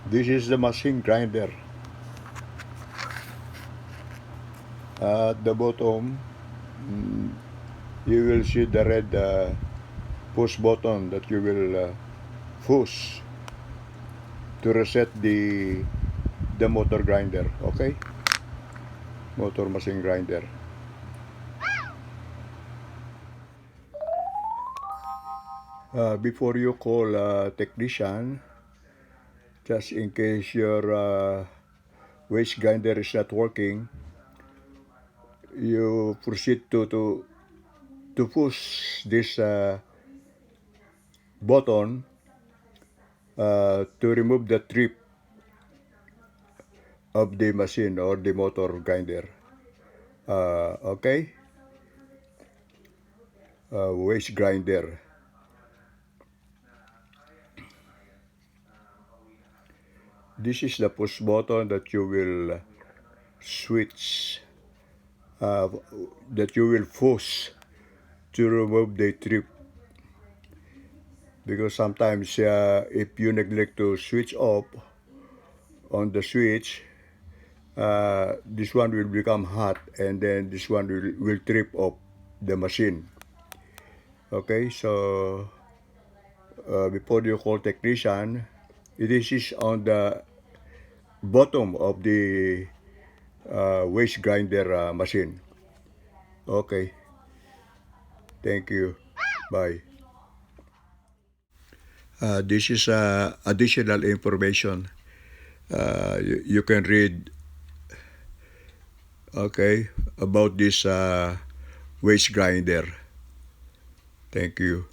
This is the machine grinder. At the bottom, you will see the red push button that you will push to reset the motor grinder. Okay, motor machine grinder. Before you call a technician, just in case your waste grinder is not working, you proceed to push this button to remove the trip of the machine or the motor grinder. Okay, waste grinder. This is the push button that you will switch, that you will push to remove the trip. Because sometimes if you neglect to switch off on the switch, this one will become hot and then this one will trip off the machine. Okay, so before you call technician, this is on the bottom of the waste grinder machine. Okay, thank you. Bye. This is additional information. You can read, okay, about this waste grinder. Thank you.